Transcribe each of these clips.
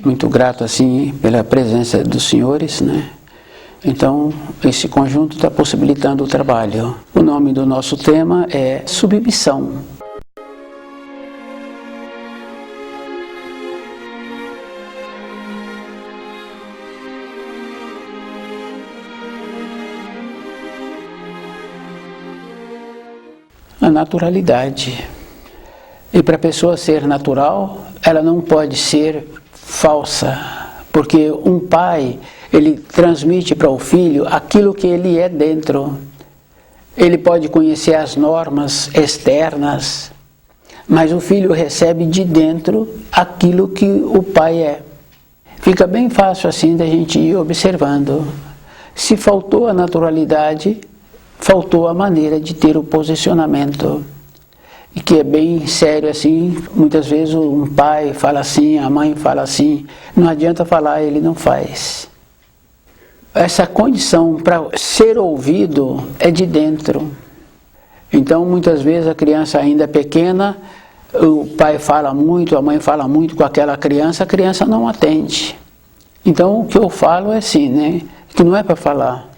muito grato assim pela presença dos senhores, né? Então, esse conjunto está possibilitando o trabalho. O nome do nosso tema é Submissão. A naturalidade. E para a pessoa ser natural, ela não pode ser falsa, porque um pai, ele transmite para o filho aquilo que ele é dentro. Ele pode conhecer as normas externas, mas o filho recebe de dentro aquilo que o pai é. Fica bem fácil assim da gente ir observando. Se faltou a naturalidade, faltou a maneira de ter o posicionamento. E que é bem sério assim, muitas vezes um pai fala assim, a mãe fala assim, não adianta falar, ele não faz. Essa condição para ser ouvido é de dentro. Então muitas vezes a criança ainda é pequena, o pai fala muito, a mãe fala muito com aquela criança, a criança não atende. Então o que eu falo é assim, né, que não é para falar,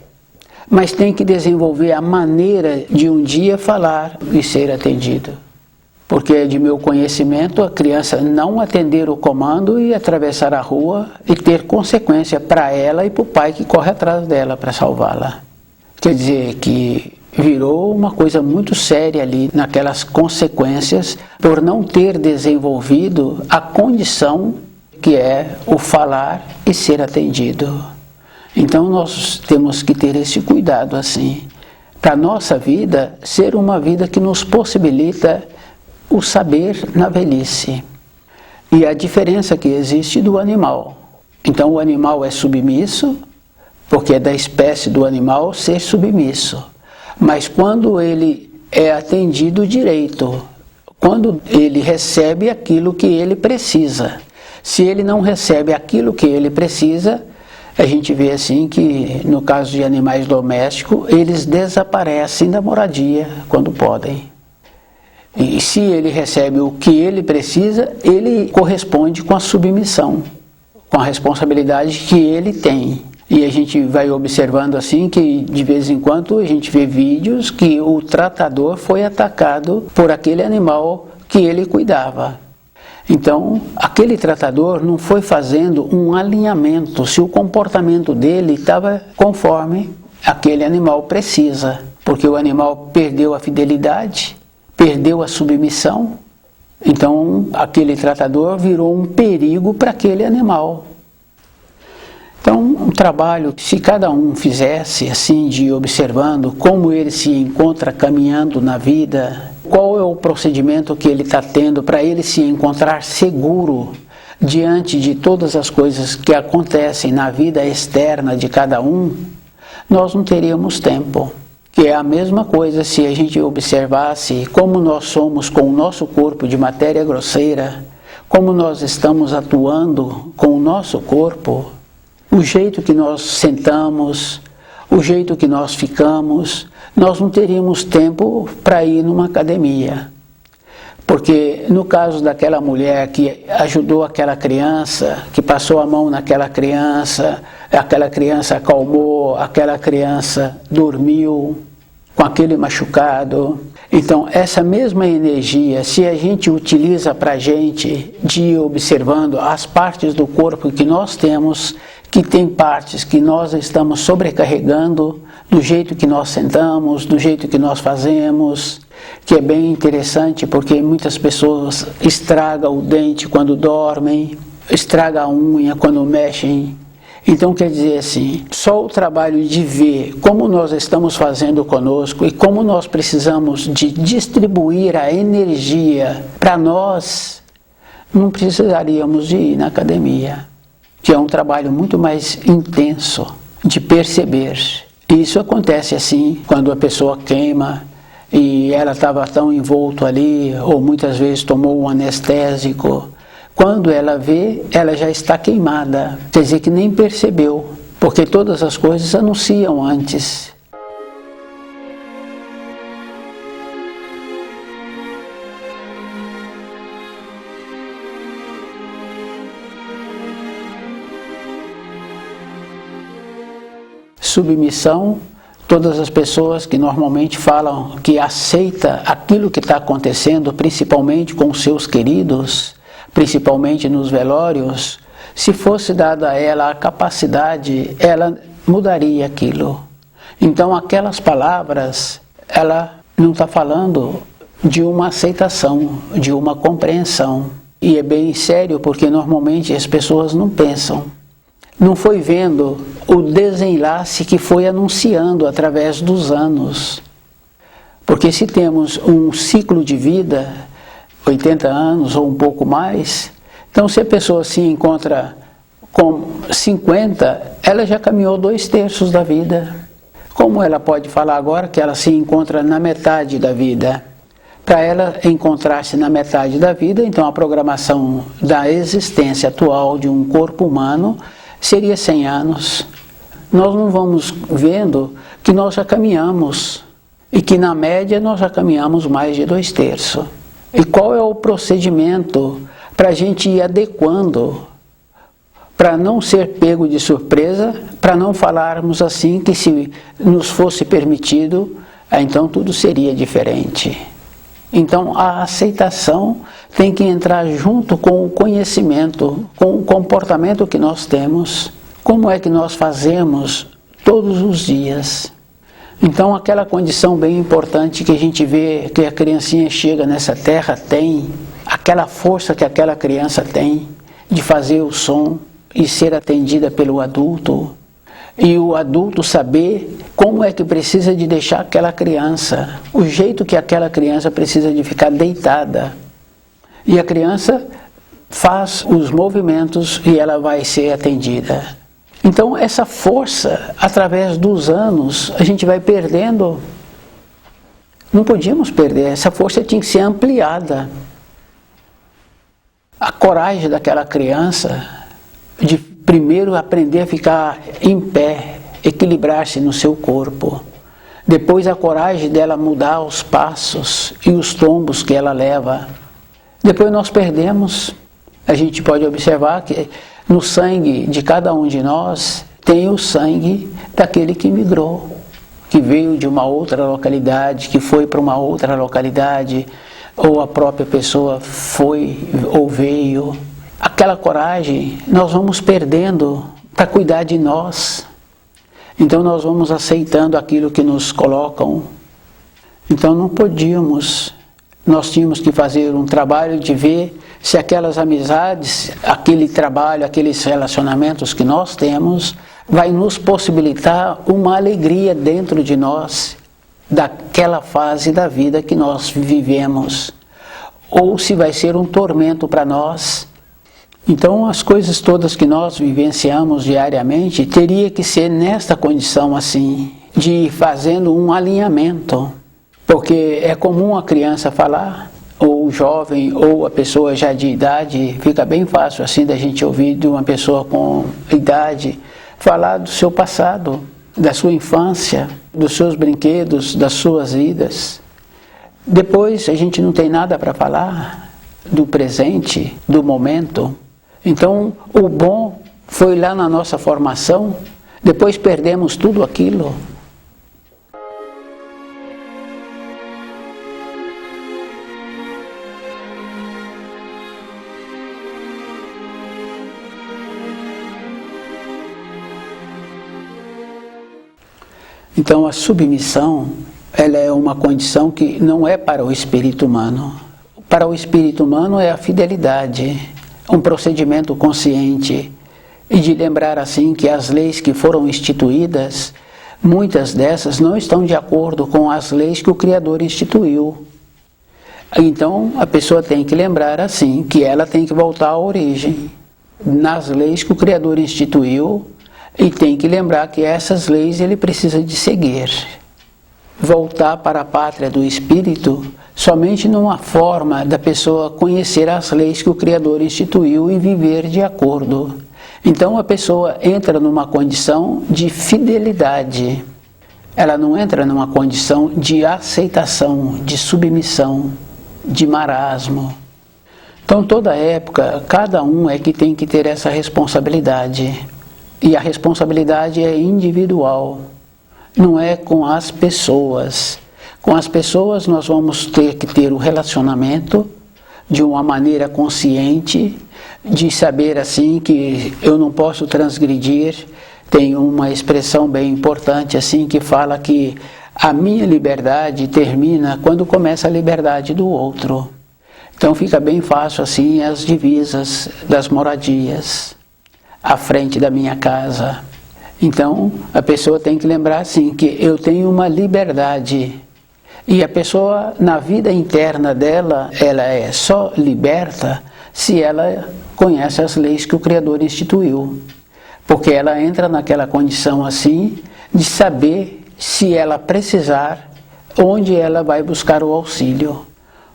mas tem que desenvolver a maneira de um dia falar e ser atendido. Porque é de meu conhecimento a criança não atender o comando e atravessar a rua e ter consequência para ela e para o pai que corre atrás dela para salvá-la. Quer dizer que virou uma coisa muito séria ali naquelas consequências por não ter desenvolvido a condição que é o falar e ser atendido. Então nós temos que ter esse cuidado assim, para a nossa vida ser uma vida que nos possibilita o saber na velhice. E a diferença que existe do animal. Então o animal é submisso, porque é da espécie do animal ser submisso. Mas quando ele é atendido direito, quando ele recebe aquilo que ele precisa. Se ele não recebe aquilo que ele precisa, a gente vê assim que, no caso de animais domésticos, eles desaparecem da moradia quando podem. E se ele recebe o que ele precisa, ele corresponde com a submissão, com a responsabilidade que ele tem. E a gente vai observando assim que de vez em quando a gente vê vídeos que o tratador foi atacado por aquele animal que ele cuidava. Então, aquele tratador não foi fazendo um alinhamento se o comportamento dele estava conforme aquele animal precisa, porque o animal perdeu a fidelidade, perdeu a submissão, então aquele tratador virou um perigo para aquele animal. Então, um trabalho que se cada um fizesse assim, de observando como ele se encontra caminhando na vida, qual é o procedimento que ele está tendo para ele se encontrar seguro diante de todas as coisas que acontecem na vida externa de cada um, nós não teríamos tempo. Que é a mesma coisa se a gente observasse como nós somos com o nosso corpo de matéria grosseira, como nós estamos atuando com o nosso corpo, o jeito que nós sentamos, o jeito que nós ficamos, nós não teríamos tempo para ir numa academia. Porque no caso daquela mulher que ajudou aquela criança, que passou a mão naquela criança acalmou, aquela criança dormiu com aquele machucado. Então essa mesma energia, se a gente utiliza para a gente de ir observando as partes do corpo que nós temos, que tem partes que nós estamos sobrecarregando, do jeito que nós sentamos, do jeito que nós fazemos, que é bem interessante porque muitas pessoas estragam o dente quando dormem, estragam a unha quando mexem. Então quer dizer assim, só o trabalho de ver como nós estamos fazendo conosco e como nós precisamos de distribuir a energia para nós, não precisaríamos de ir na academia, que é um trabalho muito mais intenso de perceber. E isso acontece assim, quando a pessoa queima e ela estava tão envolto ali, ou muitas vezes tomou um anestésico. Quando ela vê, ela já está queimada, quer dizer que nem percebeu, porque todas as coisas anunciam antes. submissão, todas as pessoas que normalmente falam que aceita aquilo que está acontecendo, principalmente com os seus queridos, principalmente nos velórios, se fosse dada a ela a capacidade, ela mudaria aquilo. Então aquelas palavras, ela não está falando de uma aceitação, de uma compreensão. E é bem sério, porque normalmente as pessoas não pensam. Não foi vendo o desenlace que foi anunciando através dos anos. Porque se temos um ciclo de vida, 80 anos ou um pouco mais, então se a pessoa se encontra com 50, ela já caminhou 2/3 da vida. Como ela pode falar agora que ela se encontra na metade da vida? Para ela encontrar-se na metade da vida, então a programação da existência atual de um corpo humano seria 100 anos. Nós não vamos vendo que nós já caminhamos, e que na média nós já caminhamos mais de 2/3. E qual é o procedimento para a gente ir adequando, para não ser pego de surpresa, para não falarmos assim que se nos fosse permitido, então tudo seria diferente. Então a aceitação tem que entrar junto com o conhecimento, com o comportamento que nós temos, como é que nós fazemos todos os dias. Então aquela condição bem importante que a gente vê que a criancinha chega nessa terra tem, aquela força que aquela criança tem de fazer o som e ser atendida pelo adulto, e o adulto saber como é que precisa de deixar aquela criança, o jeito que aquela criança precisa de ficar deitada. E a criança faz os movimentos e ela vai ser atendida. Então essa força, através dos anos, a gente vai perdendo. Não podíamos perder, essa força tinha que ser ampliada. A coragem daquela criança de primeiro aprender a ficar em pé, equilibrar-se no seu corpo. Depois a coragem dela mudar os passos e os tombos que ela leva. Depois nós perdemos. A gente pode observar que no sangue de cada um de nós tem o sangue daquele que migrou, que veio de uma outra localidade, que foi para uma outra localidade, ou a própria pessoa foi ou veio. Aquela coragem nós vamos perdendo para cuidar de nós. Então nós vamos aceitando aquilo que nos colocam. Então não podíamos, nós tínhamos que fazer um trabalho de ver se aquelas amizades, aquele trabalho, aqueles relacionamentos que nós temos, vai nos possibilitar uma alegria dentro de nós, daquela fase da vida que nós vivemos, ou se vai ser um tormento para nós. Então as coisas todas que nós vivenciamos diariamente teria que ser nesta condição assim, de ir fazendo um alinhamento, porque é comum a criança falar, ou o jovem, ou a pessoa já de idade, fica bem fácil assim da gente ouvir de uma pessoa com idade falar do seu passado, da sua infância, dos seus brinquedos, das suas vidas. Depois a gente não tem nada para falar do presente, do momento. Então, o bom foi lá na nossa formação, depois perdemos tudo aquilo. Então, a submissão, ela é uma condição que não é para o espírito humano. Para o espírito humano é a fidelidade, um procedimento consciente, e de lembrar assim que as leis que foram instituídas, muitas dessas não estão de acordo com as leis que o Criador instituiu. Então a pessoa tem que lembrar assim que ela tem que voltar à origem, nas leis que o Criador instituiu, e tem que lembrar que essas leis ele precisa de seguir. Voltar para a pátria do espírito somente numa forma da pessoa conhecer as leis que o Criador instituiu e viver de acordo. Então a pessoa entra numa condição de fidelidade. Ela não entra numa condição de aceitação, de submissão, de marasmo. Então toda época, cada um é que tem que ter essa responsabilidade. E a responsabilidade é individual, não é com as pessoas. Com as pessoas nós vamos ter que ter um relacionamento de uma maneira consciente, de saber assim que eu não posso transgredir. Tem uma expressão bem importante assim que fala que a minha liberdade termina quando começa a liberdade do outro. Então fica bem fácil assim as divisas das moradias à frente da minha casa. Então a pessoa tem que lembrar assim que eu tenho uma liberdade. E a pessoa, na vida interna dela, ela é só liberta se ela conhece as leis que o Criador instituiu. Porque ela entra naquela condição assim, de saber, se ela precisar, onde ela vai buscar o auxílio.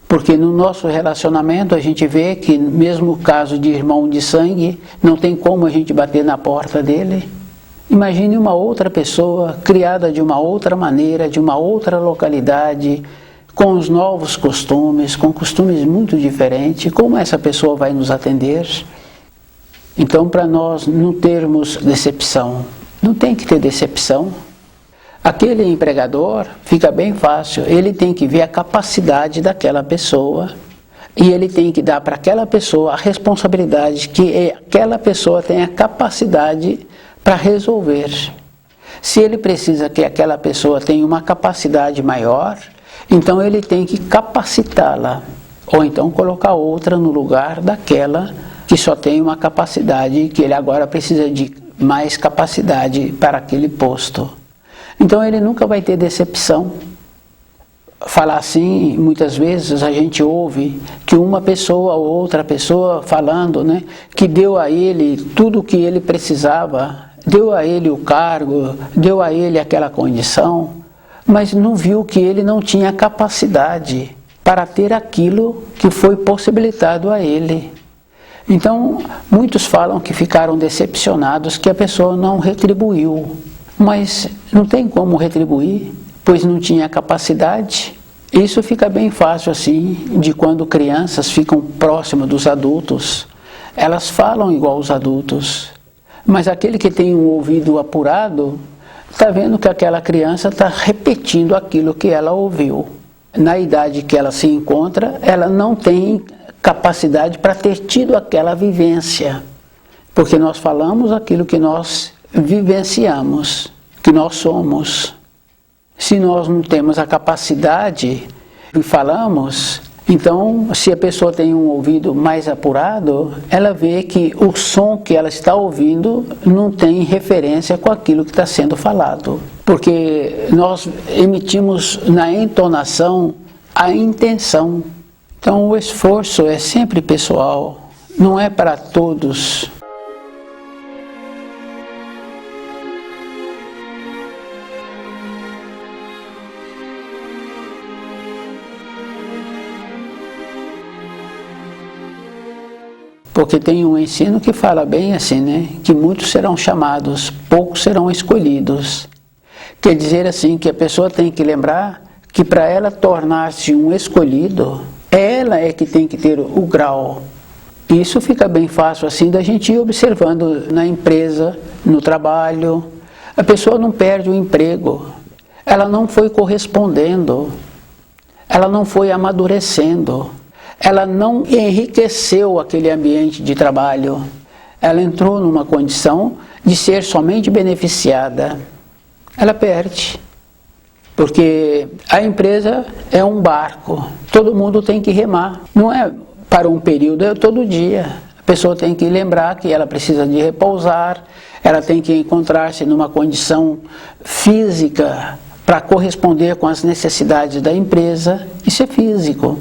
Porque no nosso relacionamento a gente vê que, mesmo o caso de irmão de sangue, não tem como a gente bater na porta dele. Imagine uma outra pessoa, criada de uma outra maneira, de uma outra localidade, com os novos costumes, com costumes muito diferentes, como essa pessoa vai nos atender? Então, para nós não termos decepção, não tem que ter decepção. Aquele empregador, fica bem fácil, ele tem que ver a capacidade daquela pessoa e ele tem que dar para aquela pessoa a responsabilidade que aquela pessoa tenha capacidade para resolver. Se ele precisa que aquela pessoa tenha uma capacidade maior, então ele tem que capacitá-la, ou então colocar outra no lugar daquela que só tem uma capacidade, que ele agora precisa de mais capacidade para aquele posto. Então ele nunca vai ter decepção. Falar assim, muitas vezes a gente ouve que uma pessoa ou outra pessoa falando, né, que deu a ele tudo o que ele precisava, deu a ele o cargo, deu a ele aquela condição, mas não viu que ele não tinha capacidade para ter aquilo que foi possibilitado a ele. Então, muitos falam que ficaram decepcionados que a pessoa não retribuiu, mas não tem como retribuir, pois não tinha capacidade. Isso fica bem fácil assim, de quando crianças ficam próximas dos adultos, elas falam igual os adultos, mas aquele que tem um ouvido apurado, está vendo que aquela criança está repetindo aquilo que ela ouviu. Na idade que ela se encontra, ela não tem capacidade para ter tido aquela vivência, porque nós falamos aquilo que nós vivenciamos, que nós somos. Se nós não temos a capacidade e falamos, então se a pessoa tem um ouvido mais apurado, ela vê que o som que ela está ouvindo não tem referência com aquilo que está sendo falado. Porque nós emitimos na entonação a intenção. Então o esforço é sempre pessoal, não é para todos. Porque tem um ensino que fala bem assim, né? Que muitos serão chamados, poucos serão escolhidos. Quer dizer assim, que a pessoa tem que lembrar que para ela tornar-se um escolhido, ela é que tem que ter o grau. Isso fica bem fácil assim da gente ir observando na empresa, no trabalho. A pessoa não perde o emprego, ela não foi correspondendo, ela não foi amadurecendo. Ela não enriqueceu aquele ambiente de trabalho. Ela entrou numa condição de ser somente beneficiada. Ela perde. Porque a empresa é um barco. Todo mundo tem que remar. Não é para um período, é todo dia. A pessoa tem que lembrar que ela precisa de repousar. Ela tem que encontrar-se numa condição física para corresponder com as necessidades da empresa. Isso é físico.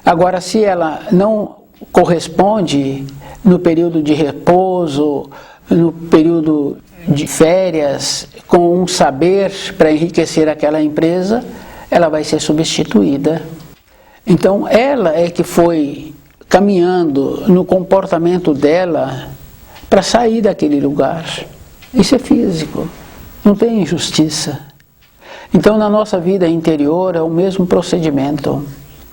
Agora, se ela não corresponde no período de repouso, no período de férias, com um saber para enriquecer aquela empresa, ela vai ser substituída. Então, ela é que foi caminhando no comportamento dela para sair daquele lugar. Isso é físico, não tem injustiça. Então, na nossa vida interior é o mesmo procedimento.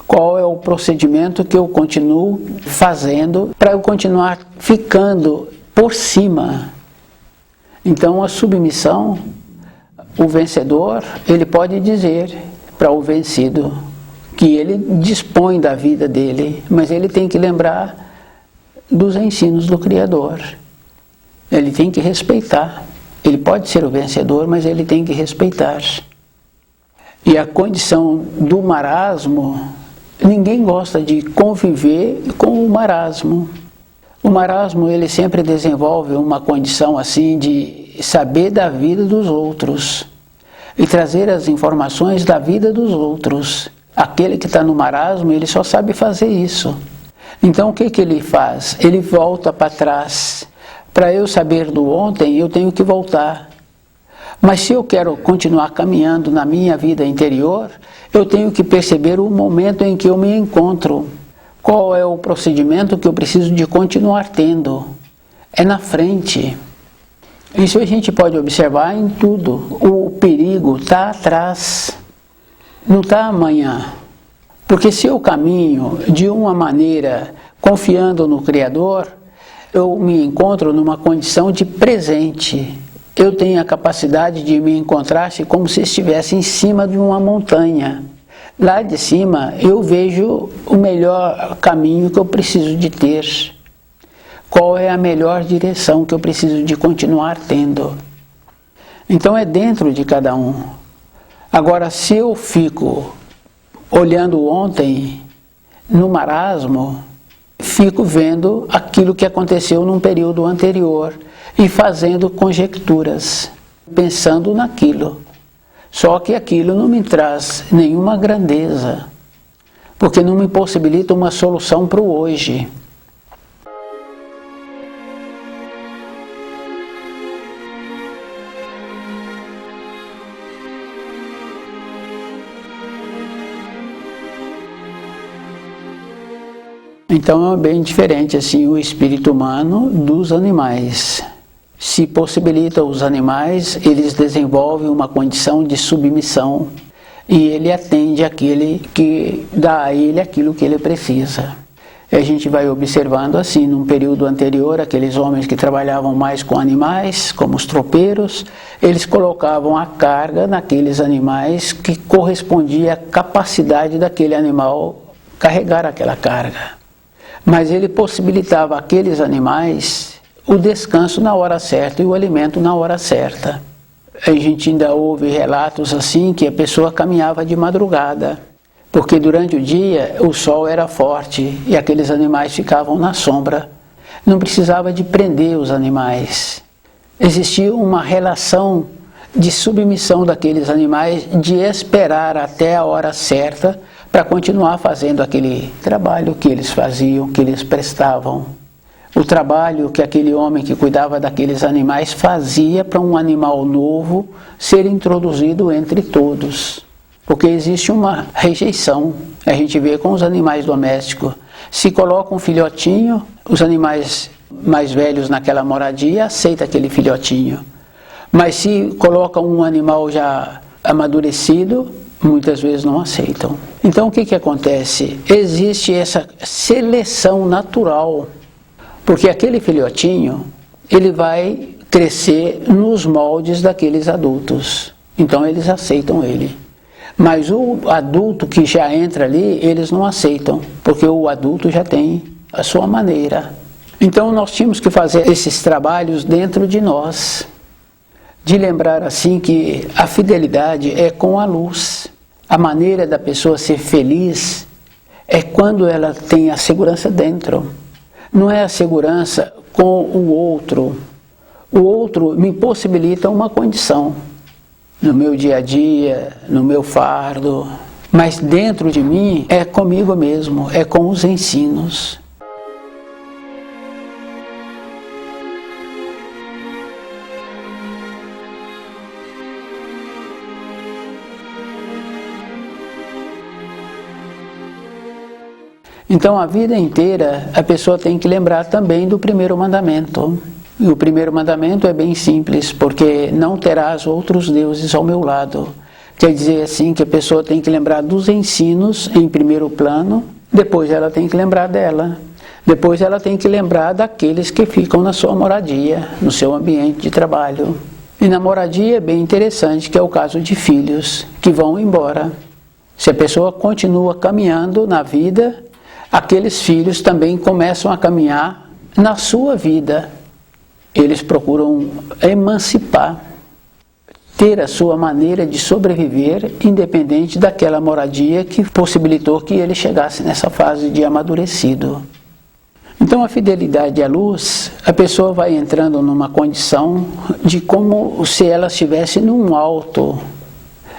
Qual é o procedimento que eu continuo fazendo para eu continuar ficando por cima? Então a submissão, o vencedor, ele pode dizer para o vencido que ele dispõe da vida dele, mas ele tem que lembrar dos ensinos do Criador. Ele tem que respeitar. Ele pode ser o vencedor, mas ele tem que respeitar. E a condição do marasmo, ninguém gosta de conviver com o marasmo. O marasmo, ele sempre desenvolve uma condição assim de saber da vida dos outros e trazer as informações da vida dos outros. Aquele que está no marasmo, ele só sabe fazer isso. Então o que ele faz? Ele volta para trás. Para eu saber do ontem, eu tenho que voltar. Mas se eu quero continuar caminhando na minha vida interior, eu tenho que perceber o momento em que eu me encontro. Qual é o procedimento que eu preciso de continuar tendo? É na frente. Isso a gente pode observar em tudo. O perigo está atrás, não está amanhã. Porque se eu caminho de uma maneira confiando no Criador, eu me encontro numa condição de presente. Eu tenho a capacidade de me encontrar como se estivesse em cima de uma montanha. Lá de cima eu vejo o melhor caminho que eu preciso de ter. Qual é a melhor direção que eu preciso de continuar tendo. Então é dentro de cada um. Agora, se eu fico olhando ontem no marasmo, fico vendo aquilo que aconteceu num período anterior e fazendo conjecturas, pensando naquilo. Só que aquilo não me traz nenhuma grandeza, porque não me possibilita uma solução para o hoje. Então é bem diferente assim o espírito humano dos animais. Se possibilita os animais, eles desenvolvem uma condição de submissão e ele atende aquele que dá a ele aquilo que ele precisa. E a gente vai observando assim, num período anterior, aqueles homens que trabalhavam mais com animais, como os tropeiros, eles colocavam a carga naqueles animais que correspondia à capacidade daquele animal carregar aquela carga. Mas ele possibilitava àqueles animais o descanso na hora certa e o alimento na hora certa. A gente ainda ouve relatos assim que a pessoa caminhava de madrugada, porque durante o dia o sol era forte e aqueles animais ficavam na sombra. Não precisava de prender os animais. Existia uma relação de submissão daqueles animais, de esperar até a hora certa para continuar fazendo aquele trabalho que eles faziam, que eles prestavam. O trabalho que aquele homem que cuidava daqueles animais fazia para um animal novo ser introduzido entre todos. Porque existe uma rejeição, a gente vê com os animais domésticos. Se coloca um filhotinho, os animais mais velhos naquela moradia aceitam aquele filhotinho. Mas se coloca um animal já amadurecido, muitas vezes não aceitam. Então o que acontece? Existe essa seleção natural, porque aquele filhotinho, ele vai crescer nos moldes daqueles adultos. Então eles aceitam ele. Mas o adulto que já entra ali, eles não aceitam, porque o adulto já tem a sua maneira. Então nós tínhamos que fazer esses trabalhos dentro de nós, de lembrar assim que a fidelidade é com a luz. A maneira da pessoa ser feliz é quando ela tem a segurança dentro. Não é a segurança com o outro. O outro me possibilita uma condição no meu dia a dia, no meu fardo, mas dentro de mim é comigo mesmo, é com os ensinos. Então a vida inteira a pessoa tem que lembrar também do primeiro mandamento. E o primeiro mandamento é bem simples, porque não terás outros deuses ao meu lado. Quer dizer assim que a pessoa tem que lembrar dos ensinos em primeiro plano, depois ela tem que lembrar dela. Depois ela tem que lembrar daqueles que ficam na sua moradia, no seu ambiente de trabalho. E na moradia é bem interessante, que é o caso de filhos que vão embora. Se a pessoa continua caminhando na vida, aqueles filhos também começam a caminhar na sua vida. Eles procuram emancipar, ter a sua maneira de sobreviver, independente daquela moradia que possibilitou que ele chegasse nessa fase de amadurecido. Então a fidelidade à luz, a pessoa vai entrando numa condição de como se ela estivesse num alto,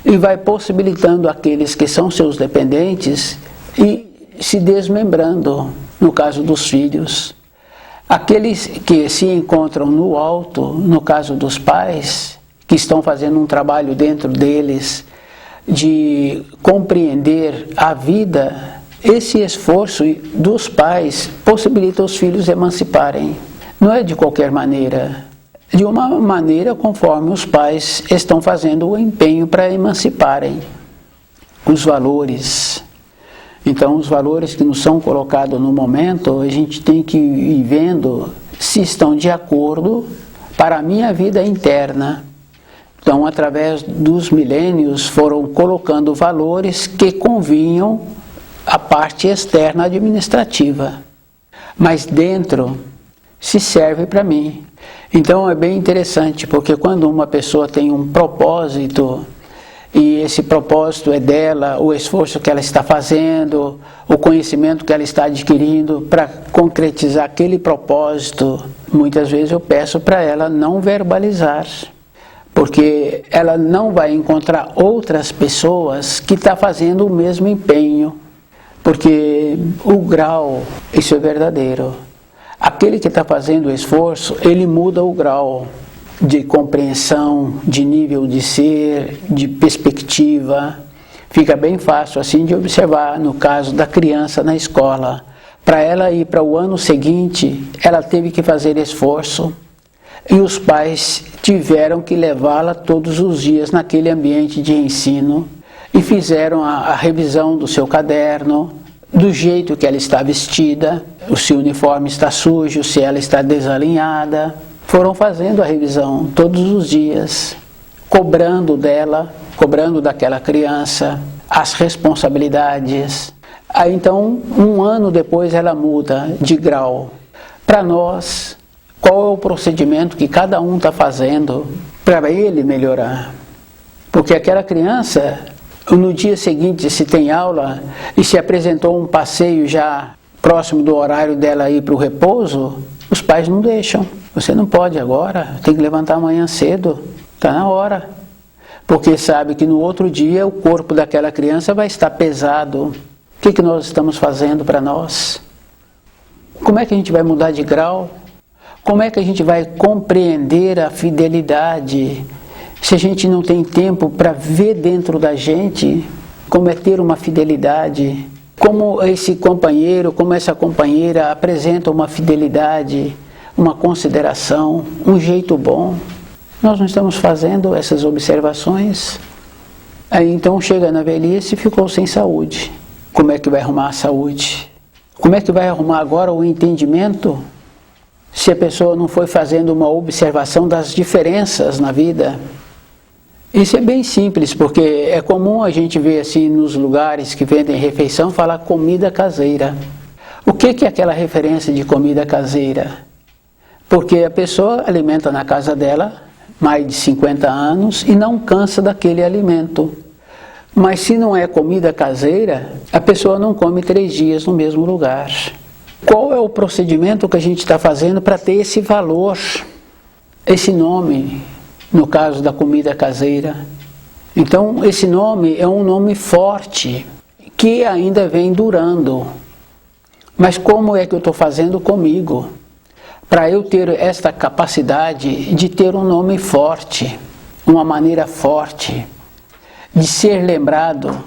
e vai possibilitando aqueles que são seus dependentes e se desmembrando, no caso dos filhos. Aqueles que se encontram no alto, no caso dos pais, que estão fazendo um trabalho dentro deles de compreender a vida, esse esforço dos pais possibilita os filhos emanciparem. Não é de qualquer maneira, de uma maneira conforme os pais estão fazendo o empenho para emanciparem os valores. Então, os valores que nos são colocados no momento, a gente tem que ir vendo se estão de acordo para a minha vida interna. Então, através dos milênios, foram colocando valores que convinham à parte externa administrativa. Mas dentro se serve para mim. Então, é bem interessante, porque quando uma pessoa tem um propósito, e esse propósito é dela, o esforço que ela está fazendo, o conhecimento que ela está adquirindo para concretizar aquele propósito, muitas vezes eu peço para ela não verbalizar, porque ela não vai encontrar outras pessoas que estão fazendo o mesmo empenho, porque o grau, isso é verdadeiro. Aquele que está fazendo o esforço, ele muda o grau de compreensão, de nível de ser, de perspectiva. Fica bem fácil assim de observar no caso da criança na escola. Para ela ir para o ano seguinte, ela teve que fazer esforço e os pais tiveram que levá-la todos os dias naquele ambiente de ensino e fizeram a revisão do seu caderno, do jeito que ela está vestida, se o uniforme está sujo, se ela está desalinhada. Foram fazendo a revisão todos os dias, cobrando dela, cobrando daquela criança as responsabilidades. Aí então, um ano depois ela muda de grau. Para nós, qual é o procedimento que cada um está fazendo para ele melhorar? Porque aquela criança, no dia seguinte, se tem aula e se apresentou um passeio já próximo do horário dela ir para o repouso, os pais não deixam. Você não pode agora, tem que levantar amanhã cedo, está na hora. Porque sabe que no outro dia o corpo daquela criança vai estar pesado. O que nós estamos fazendo para nós? Como é que a gente vai mudar de grau? Como é que a gente vai compreender a fidelidade se a gente não tem tempo para ver dentro da gente como é ter uma fidelidade? Como esse companheiro, como essa companheira apresenta uma fidelidade, uma consideração, um jeito bom. Nós não estamos fazendo essas observações. Aí então chega na velhice e ficou sem saúde. Como é que vai arrumar a saúde? Como é que vai arrumar agora o entendimento se a pessoa não foi fazendo uma observação das diferenças na vida? Isso é bem simples, porque é comum a gente ver assim nos lugares que vendem refeição falar comida caseira. O que é aquela referência de comida caseira? Porque a pessoa alimenta na casa dela mais de 50 anos e não cansa daquele alimento. Mas se não é comida caseira, a pessoa não come 3 dias no mesmo lugar. Qual é o procedimento que a gente está fazendo para ter esse valor, esse nome, no caso da comida caseira? Então, esse nome é um nome forte, que ainda vem durando. Mas como é que eu estou fazendo comigo? Para eu ter esta capacidade de ter um nome forte, uma maneira forte, de ser lembrado.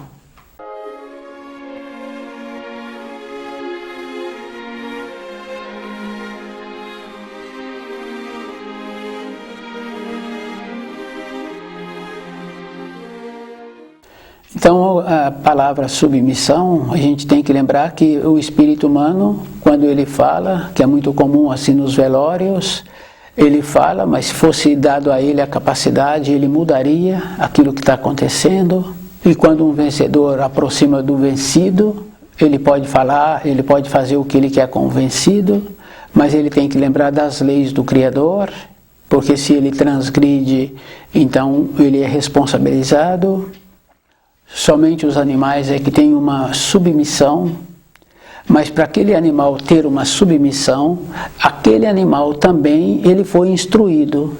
Então, a palavra submissão, a gente tem que lembrar que o espírito humano, quando ele fala, que é muito comum assim nos velórios, ele fala, mas se fosse dado a ele a capacidade, ele mudaria aquilo que está acontecendo. E quando um vencedor aproxima do vencido, ele pode falar, ele pode fazer o que ele quer com o vencido, mas ele tem que lembrar das leis do Criador, porque se ele transgride, então ele é responsabilizado. Somente os animais é que têm uma submissão, mas para aquele animal ter uma submissão, aquele animal também ele foi instruído,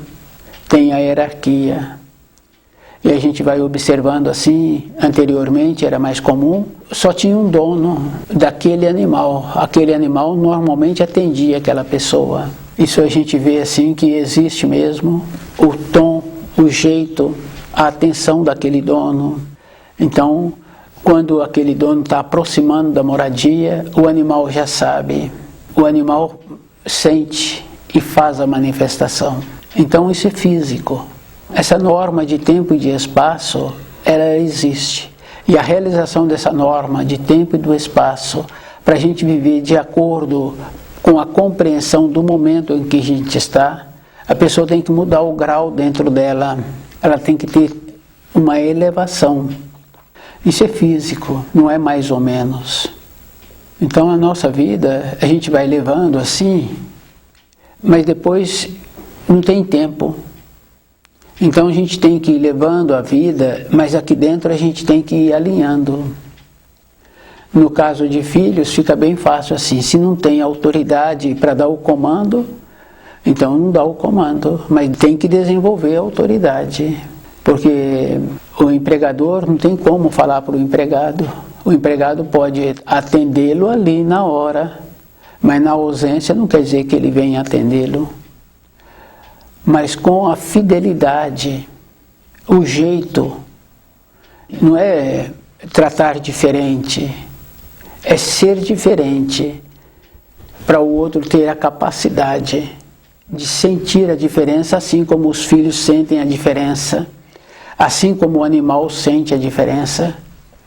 tem a hierarquia. E a gente vai observando assim, anteriormente era mais comum, só tinha um dono daquele animal. Aquele animal normalmente atendia aquela pessoa. Isso a gente vê assim que existe mesmo o tom, o jeito, a atenção daquele dono. Então, quando aquele dono está aproximando da moradia, o animal já sabe, o animal sente e faz a manifestação. Então isso é físico. Essa norma de tempo e de espaço, ela existe. E a realização dessa norma de tempo e do espaço, para a gente viver de acordo com a compreensão do momento em que a gente está, a pessoa tem que mudar o grau dentro dela, ela tem que ter uma elevação. Isso é físico, não é mais ou menos. Então a nossa vida, a gente vai levando assim, mas depois não tem tempo. Então a gente tem que ir levando a vida, mas aqui dentro a gente tem que ir alinhando. No caso de filhos, fica bem fácil assim, se não tem autoridade para dar o comando, então não dá o comando, mas tem que desenvolver a autoridade. Porque o empregador não tem como falar para o empregado. O empregado pode atendê-lo ali na hora, mas na ausência não quer dizer que ele venha atendê-lo. Mas com a fidelidade, o jeito, não é tratar diferente, é ser diferente, para o outro ter a capacidade de sentir a diferença, assim como os filhos sentem a diferença. Assim como o animal sente a diferença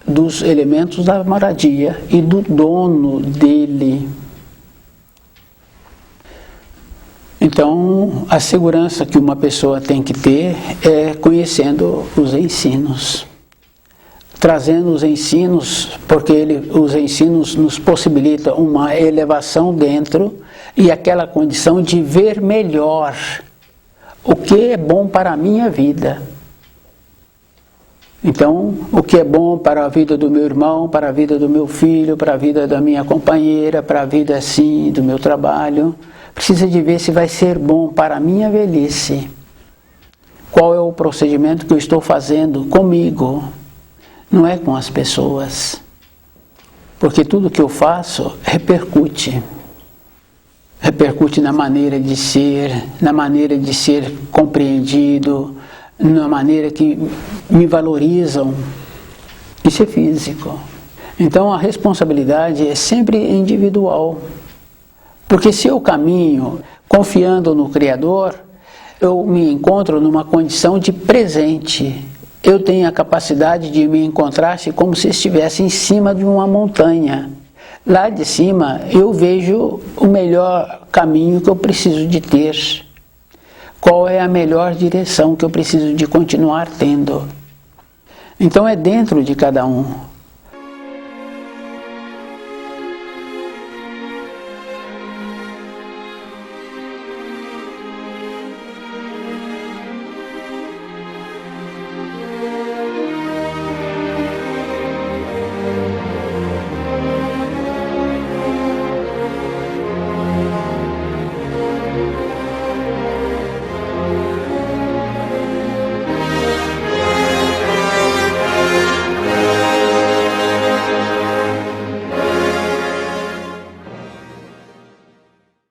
dos elementos da moradia e do dono dele. Então, a segurança que uma pessoa tem que ter é conhecendo os ensinos. Trazendo os ensinos, porque os ensinos nos possibilitam uma elevação dentro e aquela condição de ver melhor o que é bom para a minha vida. Então, o que é bom para a vida do meu irmão, para a vida do meu filho, para a vida da minha companheira, para a vida assim, do meu trabalho, precisa de ver se vai ser bom para a minha velhice. Qual é o procedimento que eu estou fazendo comigo, não é com as pessoas. Porque tudo que eu faço repercute. Repercute na maneira de ser compreendido, na maneira que me valorizam. Isso é físico. Então a responsabilidade é sempre individual. Porque se eu caminho confiando no Criador, eu me encontro numa condição de presente. Eu tenho a capacidade de me encontrar como se estivesse em cima de uma montanha. Lá de cima eu vejo o melhor caminho que eu preciso de ter. Qual é a melhor direção que eu preciso de continuar tendo? Então é dentro de cada um.